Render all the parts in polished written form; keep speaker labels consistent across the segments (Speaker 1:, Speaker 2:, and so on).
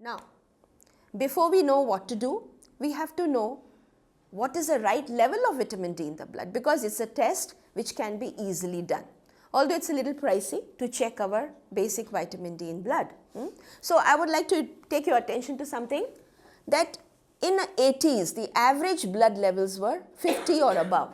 Speaker 1: Now, before we know what to do, we have to know what is the right level of vitamin D in the blood, because it's a test which can be easily done. Although it's a little pricey to check our basic vitamin D in blood. So I would like to take your attention to something that in the 80s, the average blood levels were 50 or above.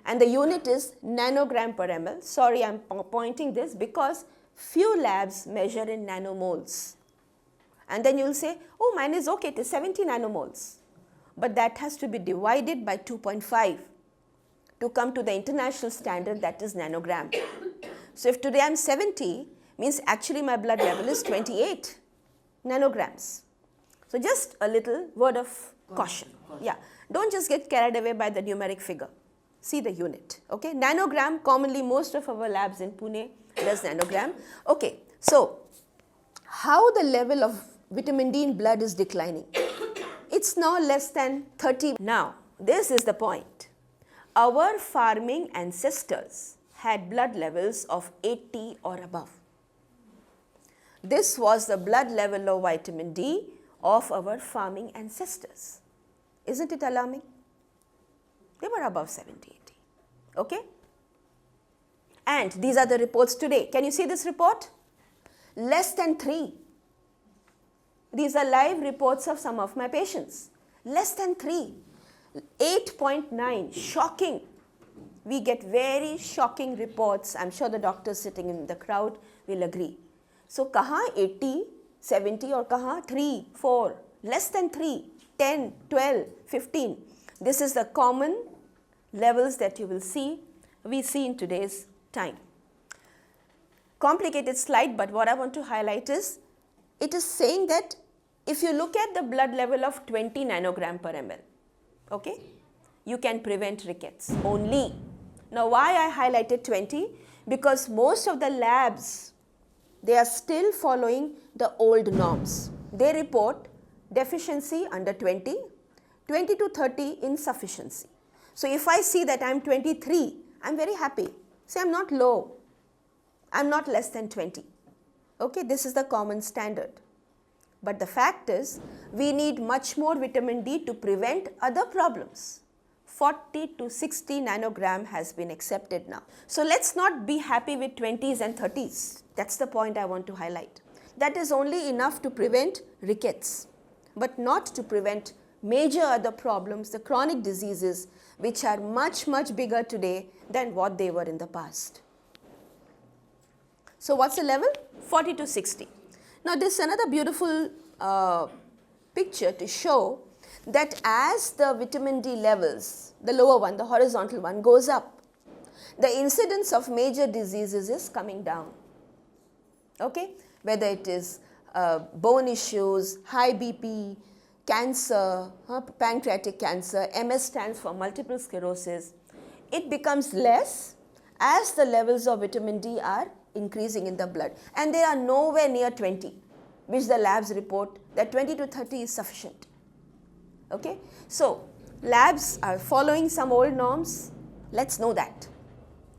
Speaker 1: And the unit is nanogram per ml. Sorry, I'm pointing this because few labs measure in nanomoles. And then you will say, oh, mine is okay, it is 70 nanomoles. But that has to be divided by 2.5 to come to the international standard, that is nanogram. So if today I am 70, means actually my blood level is 28 nanograms. So just a little word of caution. Yeah, don't just get carried away by the numeric figure. See the unit. Okay, nanogram, commonly most of our labs in Pune does nanogram. Okay, so how the level of vitamin D in blood is declining? It's now less than 30. Now, this is the point. Our farming ancestors had blood levels of 80 or above. This was the blood level of vitamin D of our farming ancestors. Isn't it alarming? They were above 70, 80. Okay? And these are the reports today. Can you see this report? Less than 3. These are live reports of some of my patients. Less than 3. 8.9. Shocking. We get very shocking reports. I'm sure the doctors sitting in the crowd will agree. So, kahan 80, 70 or kahan 3, 4, less than 3, 10, 12, 15. This is the common levels that you will see, we see in today's time. Complicated slide, but what I want to highlight is, it is saying that if you look at the blood level of 20 nanogram per ml, okay, you can prevent rickets only. Now, why I highlighted 20? Because most of the labs, they are still following the old norms. They report deficiency under 20, 20 to 30 insufficiency. So, if I see that I am 23, I am very happy. Say I am not low, I am not less than 20. Okay, this is the common standard. But the fact is, we need much more vitamin D to prevent other problems. 40 to 60 nanogram has been accepted now. So, let's not be happy with 20s and 30s. That's the point I want to highlight. That is only enough to prevent rickets, but not to prevent major other problems, the chronic diseases, which are much, much bigger today than what they were in the past. So, what's the level? 40 to 60. Now, this is another beautiful picture to show that as the vitamin D levels, the lower one, the horizontal one, goes up, the incidence of major diseases is coming down. Okay? Whether it is bone issues, high BP, cancer, pancreatic cancer, MS stands for multiple sclerosis, it becomes less as the levels of vitamin D are increasing in the blood, and they are nowhere near 20, which the labs report that 20 to 30 is sufficient. Okay? So, labs are following some old norms. Let's know that.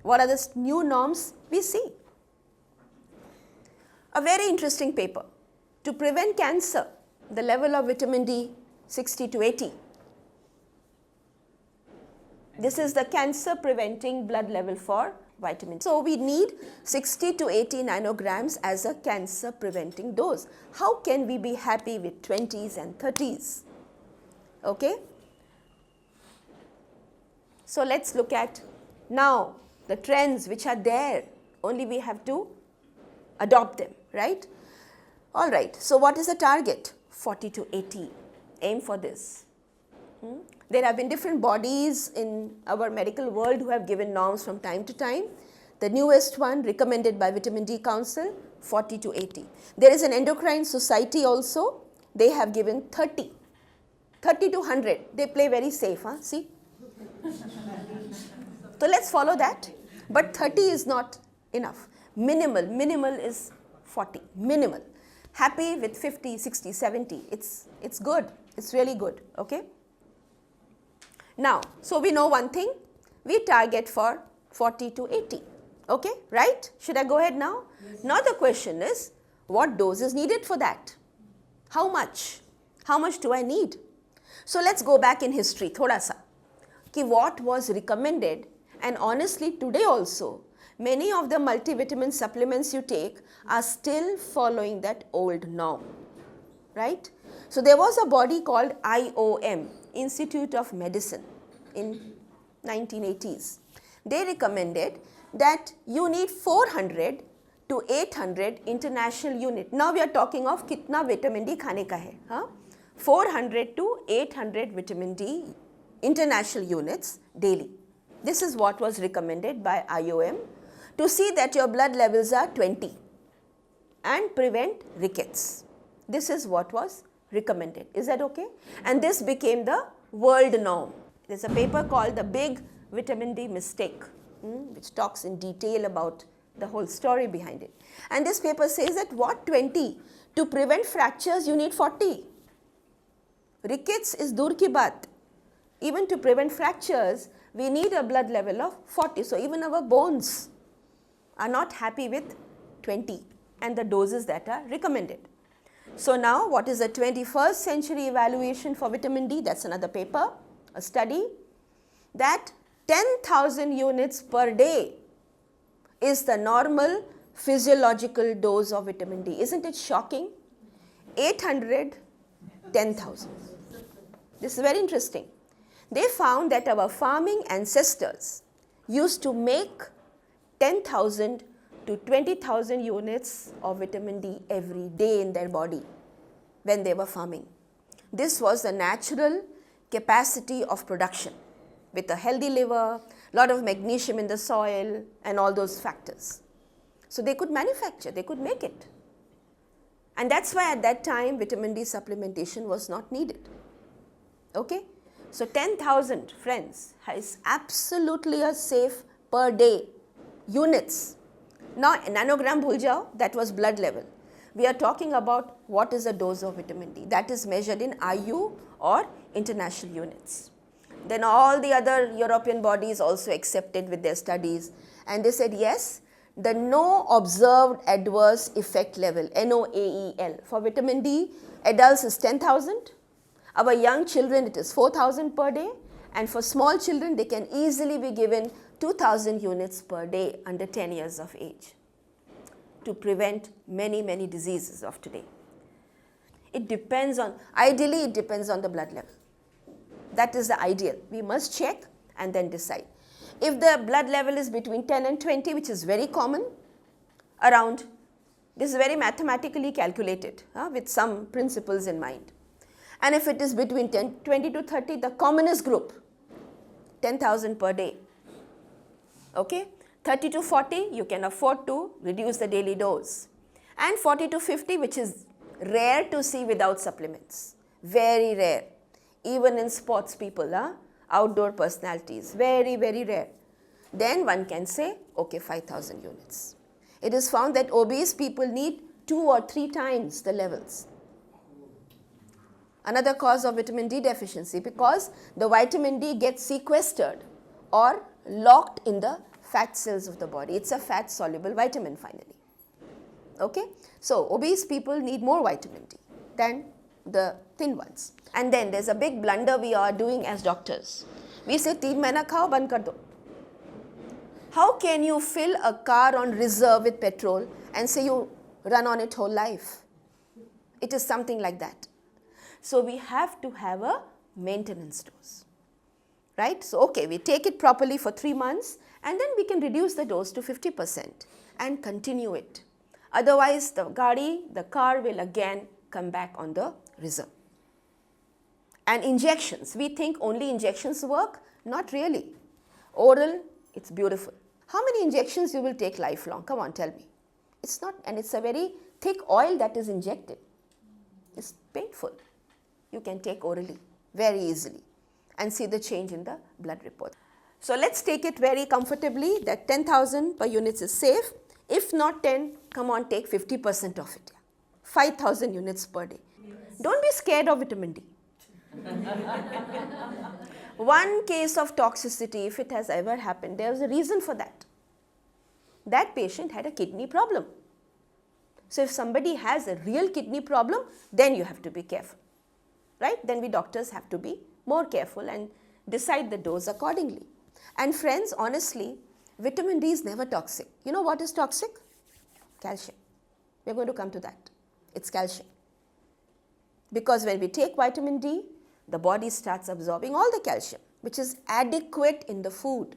Speaker 1: What are the new norms we see? A very interesting paper. To prevent cancer, the level of vitamin D 60 to 80. This is the cancer preventing blood level for vitamin. So, we need 60 to 80 nanograms as a cancer preventing dose. How can we be happy with 20s and 30s? Okay? So, let's look at now the trends which are there, only we have to adopt them, right? All right. So, what is the target? 40 to 80. Aim for this. There have been different bodies in our medical world who have given norms from time to time. The newest one recommended by Vitamin D Council, 40 to 80. There is an endocrine society also. They have given 30. 30 to 100. They play very safe, huh? See? So, let's follow that. But 30 is not enough. Minimal is 40. Minimal. Happy with 50, 60, 70. It's good. It's really good. Okay? Now, so we know one thing, we target for 40 to 80, okay, right? Should I go ahead now? Yes. Now the question is, what dose is needed for that? How much? How much do I need? So let's go back in history, thoda sa. Ki what was recommended, and honestly today also, many of the multivitamin supplements you take are still following that old norm, right? So there was a body called IOM, Institute of Medicine, in 1980s. They recommended that you need 400 to 800 international unit. Now we are talking of kitna vitamin D khane ka hai, huh? 400 to 800 vitamin D international units daily. This is what was recommended by IOM to see that your blood levels are 20 and prevent rickets. This is what was recommended. Is that okay? And this became the world norm. There's a paper called The Big Vitamin D Mistake, which talks in detail about the whole story behind it. And this paper says that what 20? To prevent fractures, you need 40. Rickets is dur ki baat. Even to prevent fractures, we need a blood level of 40. So even our bones are not happy with 20 and the doses that are recommended. So now what is the 21st century evaluation for vitamin D? That's another paper, a study, that 10,000 units per day is the normal physiological dose of vitamin D. Isn't it shocking? 800, 10,000. This is very interesting. They found that our farming ancestors used to make 10,000 to 20,000 units of vitamin D every day in their body when they were farming. This was the natural capacity of production with a healthy liver, lot of magnesium in the soil and all those factors. So they could manufacture, they could make it. And that's why at that time vitamin D supplementation was not needed. Okay? So 10,000 friends is absolutely a safe per day units. Now nanogram bhul jao, that was blood level. We are talking about what is a dose of vitamin D. That is measured in IU or international units. Then all the other European bodies also accepted with their studies, and they said yes, the no observed adverse effect level, NOAEL, for vitamin D, adults is 10,000. Our young children, it is 4,000 per day, and for small children, they can easily be given 2,000 units per day under 10 years of age to prevent many, many diseases of today. It depends on, ideally it depends on the blood level. That is the ideal. We must check and then decide. If the blood level is between 10 and 20, which is very common, around, this is very mathematically calculated with some principles in mind. And if it is between 20 to 30, the commonest group, 10,000 per day. Okay? 30 to 40, you can afford to reduce the daily dose. And 40 to 50, which is rare to see without supplements. Very rare. Even in sports people, outdoor personalities, very, very rare. Then one can say, okay, 5,000 units. It is found that obese people need 2 or 3 times the levels. Another cause of vitamin D deficiency, because the vitamin D gets sequestered or locked in the fat cells of the body. It's a fat soluble vitamin finally. Okay? So obese people need more vitamin D than the thin ones. And then there's a big blunder we are doing as doctors. We say 3 mahina khao, band kar do. How can you fill a car on reserve with petrol and say you run on it whole life? It is something like that. So we have to have a maintenance dose, right? So okay, we take it properly for 3 months and then we can reduce the dose to 50% and continue it. Otherwise the car will again come back on the reserve. And injections, we think only injections work, not really. Oral, it's beautiful. How many injections you will take lifelong? Come on, tell me. It's not, and it's a very thick oil that is injected. It's painful. You can take orally very easily and see the change in the blood report. So let's take it very comfortably that 10,000 per units is safe. If not 10, come on, take 50% of it. 5,000 units per day. Yes. Don't be scared of vitamin D. One case of toxicity, if it has ever happened, there was a reason for that. That patient had a kidney problem. So if somebody has a real kidney problem, then you have to be careful, right? Then we doctors have to be more careful and decide the dose accordingly. And friends, honestly, vitamin D is never toxic. You know what is toxic? Calcium. We're going to come to that. It's calcium. Because when we take vitamin D, the body starts absorbing all the calcium, which is adequate in the food.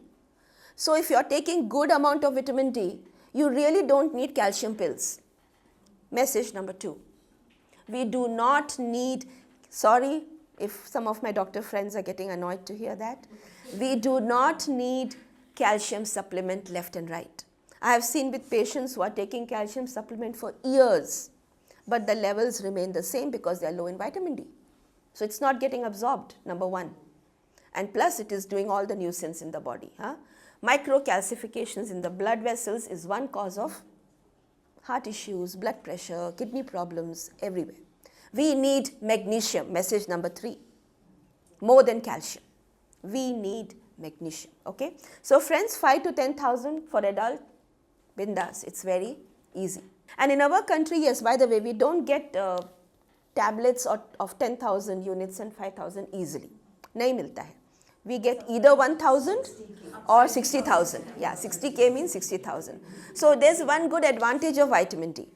Speaker 1: So if you're taking good amount of vitamin D, you really don't need calcium pills. Message number 2. We do not need, sorry if some of my doctor friends are getting annoyed to hear that, we do not need calcium supplement left and right. I have seen with patients who are taking calcium supplement for years, but the levels remain the same because they are low in vitamin D. So it's not getting absorbed, number 1. And plus it is doing all the nuisance in the body. Microcalcifications in the blood vessels is one cause of heart issues, blood pressure, kidney problems, everywhere. We need magnesium, message number 3, more than calcium. We need magnesium, okay? So friends, 5 to 10,000 for adult, bindas, it's very easy. And in our country, yes, by the way, we don't get tablets of 10,000 units and 5,000 easily. Nahi milta hai. We get either 1,000 or 60,000. Yeah, 60K means 60,000. So there's one good advantage of vitamin D.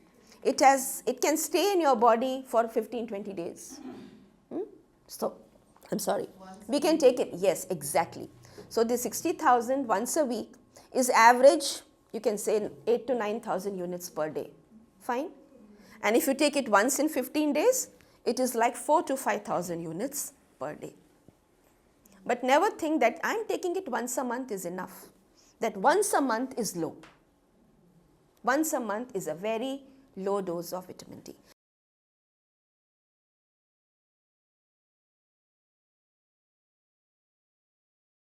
Speaker 1: It can stay in your body for 15-20 days. So, I'm sorry. We can take it. Yes, exactly. So the 60,000 once a week is average, you can say 8 to 9,000 units per day. Fine. And if you take it once in 15 days, it is like 4 to 5,000 units per day. But never think that I'm taking it once a month is enough. That once a month is low. Once a month is a very low dose of vitamin D.